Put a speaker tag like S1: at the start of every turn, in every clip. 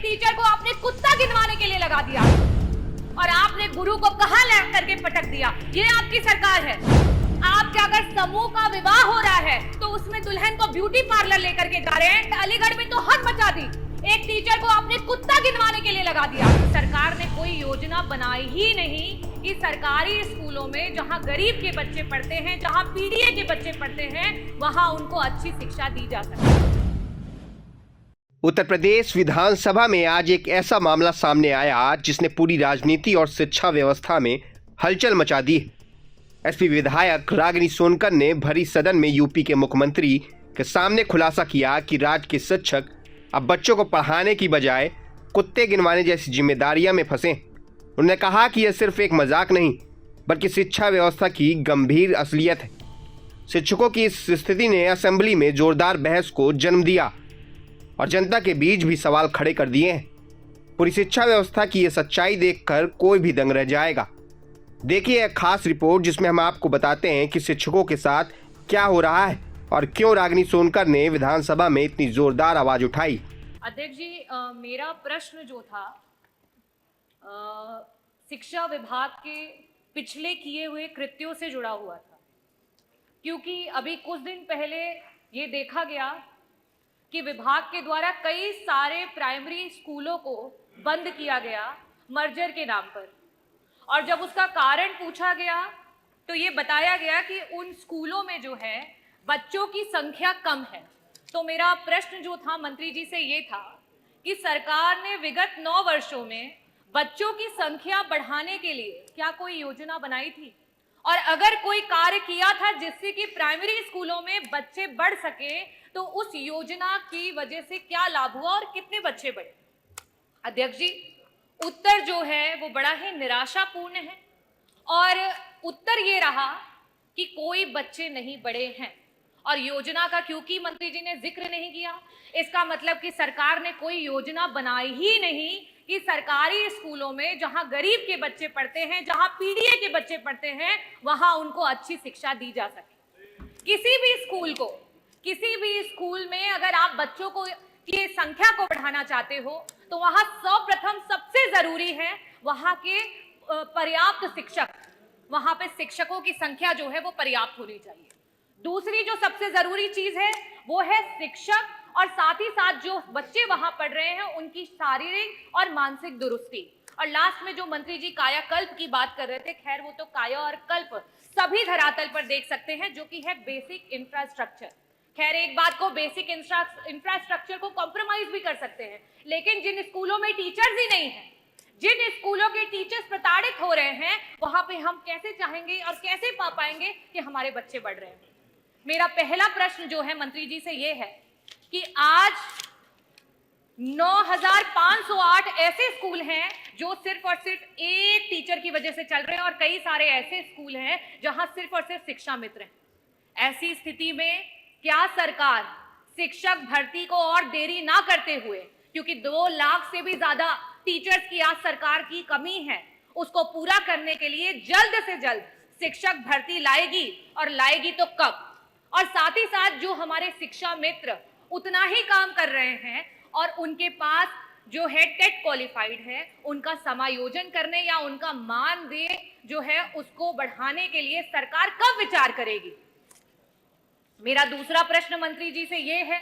S1: Teacher को आपने कुत्ता गिनवाने के लिए लगा दिया और आपने गुरु को कहां ला करके पटक दिया। ये आपकी सरकार है। आपके अगर समूह का विवाह हो रहा है तो उसमें दुल्हन को ब्यूटी पार्लर लेकर के जा रहे हैं। अलीगढ़ में तो हद मचा दी। एक टीचर को आपने कुत्ता गिनवाने के लिए लगा दिया। सरकार ने कोई योजना बनाई ही नहीं कि सरकारी स्कूलों में जहां गरीब के बच्चे पढ़ते हैं, जहां पीडीए के बच्चे पढ़ते हैं, वहां उनको अच्छी शिक्षा दी जा सके।
S2: उत्तर प्रदेश विधानसभा में आज एक ऐसा मामला सामने आया जिसने पूरी राजनीति और शिक्षा व्यवस्था में हलचल मचा दी। एसपी विधायक रागिनी सोनकर ने भरी सदन में यूपी के मुख्यमंत्री के सामने खुलासा किया कि राज्य के शिक्षक अब बच्चों को पढ़ाने की बजाय कुत्ते गिनवाने जैसी जिम्मेदारियां में फंसे। उन्होंने कहा कि यह सिर्फ एक मजाक नहीं बल्कि शिक्षा व्यवस्था की गंभीर असलियत है। शिक्षकों की इस स्थिति ने असेंबली में जोरदार बहस को जन्म दिया और जनता के बीच भी सवाल खड़े कर दिए हैं। पूरी शिक्षा व्यवस्था की यह सच्चाई देखकर कोई भी दंग रह जाएगा। देखिए एक खास रिपोर्ट जिसमें हम आपको बताते हैं कि शिक्षकों के साथ क्या हो रहा है और क्यों रागिनी सोनकर ने विधानसभा में इतनी जोरदार आवाज उठाई।
S1: अध्यक्ष जी, मेरा प्रश्न जो था शिक्षा विभाग के पिछले किए हुए कृत्यों से जुड़ा हुआ था, क्योंकि अभी कुछ दिन पहले ये देखा गया कि विभाग के द्वारा कई सारे प्राइमरी स्कूलों को बंद किया गया मर्जर के नाम पर। और जब उसका कारण पूछा गया तो ये बताया गया कि उन स्कूलों में जो है बच्चों की संख्या कम है। तो मेरा प्रश्न जो था मंत्री जी से ये था कि सरकार ने विगत 9 वर्षों में बच्चों की संख्या बढ़ाने के लिए क्या कोई योजना बनाई थी, और अगर कोई कार्य किया था जिससे कि प्राइमरी स्कूलों में बच्चे बढ़ सके तो उस योजना की वजह से क्या लाभ हुआ और कितने बच्चे बढ़े। अध्यक्ष जी, उत्तर जो है वो बड़ा ही निराशापूर्ण है और उत्तर ये रहा कि कोई बच्चे नहीं बढ़े हैं। और योजना का क्योंकि मंत्री जी ने जिक्र नहीं किया, इसका मतलब कि सरकार ने कोई योजना बनाई ही नहीं कि सरकारी स्कूलों में जहां गरीब के बच्चे पढ़ते हैं, जहां पीडीए के बच्चे पढ़ते हैं, वहां उनको अच्छी शिक्षा दी जा सके। किसी भी स्कूल में अगर आप बच्चों को की संख्या को बढ़ाना चाहते हो तो वहां सर्वप्रथम सबसे जरूरी है वहां के पर्याप्त शिक्षक। वहां पे शिक्षकों की संख्या जो है वो पर्याप्त होनी चाहिए। दूसरी जो सबसे जरूरी चीज है वो है शिक्षक, और साथ ही साथ जो बच्चे वहां पढ़ रहे हैं उनकी शारीरिक और मानसिक दुरुस्ती। और लास्ट में जो मंत्री जी कायाकल्प की बात कर रहे थे, खैर वो तो काया और कल्प सभी धरातल पर देख सकते हैं, जो कि है बेसिक इंफ्रास्ट्रक्चर। खैर एक बात को, बेसिक इंफ्रास्ट्रक्चर को कॉम्प्रोमाइज भी कर सकते हैं, लेकिन जिन स्कूलों में टीचर्स ही नहीं है, जिन स्कूलों के टीचर्स प्रताड़ित हो रहे हैं, वहां पे हम कैसे चाहेंगे और कैसे पा पाएंगे कि हमारे बच्चे बढ़ रहे हैं। मेरा पहला प्रश्न जो है मंत्री जी से ये है कि आज 9508 ऐसे स्कूल हैं जो सिर्फ और सिर्फ एक टीचर की वजह से चल रहे हैं, और कई सारे ऐसे स्कूल हैं जहां सिर्फ और सिर्फ शिक्षा मित्र हैं। ऐसी स्थिति में क्या सरकार शिक्षक भर्ती को और देरी ना करते हुए, क्योंकि 2 लाख से भी ज्यादा टीचर्स की आज सरकार की कमी है, उसको पूरा करने के लिए जल्द से जल्द शिक्षक भर्ती लाएगी, और लाएगी तो कब? और साथ ही साथ जो हमारे शिक्षा मित्र उतना ही काम कर रहे हैं और उनके पास जो है टेट क्वालिफाइड है, उनका समायोजन करने या उनका मानदेय जो है उसको बढ़ाने के लिए सरकार कब विचार करेगी? मेरा दूसरा प्रश्न मंत्री जी से ये है,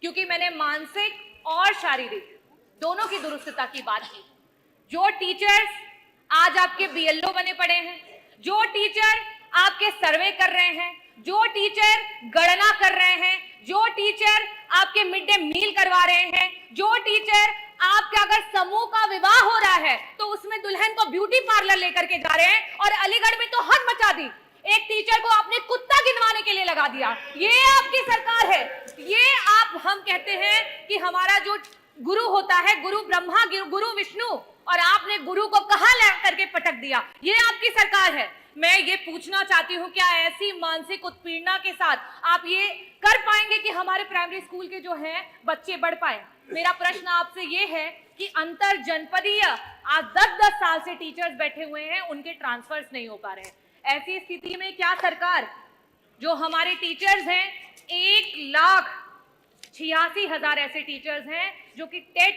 S1: क्योंकि मैंने मानसिक और शारीरिक दोनों की दुरुस्तता की बात की। जो टीचर्स आज आपके बीएलओ बने पड़े हैं, जो टीचर आपके सर्वे कर रहे हैं, जो टीचर गणना कर रहे हैं, जो टीचर आपके मिड डे मील करवा रहे हैं, जो टीचर आपका अगर समूह का विवाह हो रहा है तो उसमें दुल्हन को ब्यूटी पार्लर लेकर के जा रहे हैं, और अलीगढ़ में तो हद मचा दी। एक टीचर को आपने कुत्ता गिनवाने के लिए लगा दिया। ये आपकी सरकार है। ये हम कहते हैं कि हमारा जो गुरु होता है, गुरु ब्रह्मा, गुरु विष्णु, और आपने गुरु को कहां ला करके पटक दिया। ये आपकी सरकार है। मैं ये पूछना चाहती हूँ, क्या ऐसी मानसिक उत्पीड़ना के साथ आप ये कर पाएंगे कि हमारे प्राइमरी स्कूल के जो हैं बच्चे बढ़ पाए? मेरा प्रश्न आपसे ये है कि अंतर जनपदीय आज 10-10 साल से टीचर्स बैठे हुए हैं, उनके ट्रांसफर्स नहीं हो पा रहे हैं। ऐसी स्थिति में क्या सरकार, जो हमारे टीचर्स हैं 1,86,000 ऐसे टीचर्स हैं जो कि टेट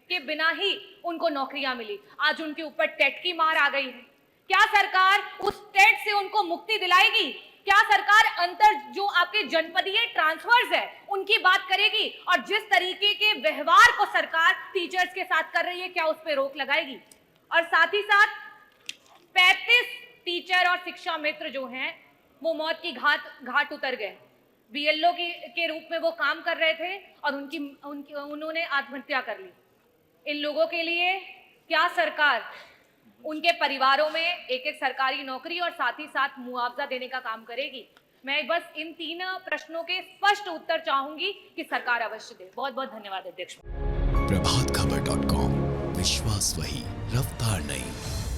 S1: के बिना ही उनको नौकरियां मिली। आज उनके ऊपर टेट की मार आ गई है। क्या सरकार उस टेट से उनको मुक्ति दिलाएगी? क्या सरकार अंतर जो आपके जनपदीय ट्रांसफर्स है उनकी बात करेगी? और जिस तरीके के व्यवहार को सरकार टीचर्स के साथ कर रही है, क्या उस पर रोक लगाएगी? और साथ ही साथ 35 टीचर और शिक्षा मित्र जो हैं वो मौत की घाट उतर गए। बीएलओ के रूप में वो काम कर रहे थे और उन्होंने आत्महत्या कर ली। इन लोगों के लिए क्या सरकार उनके परिवारों में एक सरकारी नौकरी और साथ ही साथ मुआवजा देने का काम करेगी? मैं बस इन 3 प्रश्नों के स्पष्ट उत्तर चाहूंगी कि सरकार अवश्य दे। बहुत बहुत धन्यवाद अध्यक्ष।
S3: प्रभातखबर.com, विश्वास वही, रफ्तार नहीं।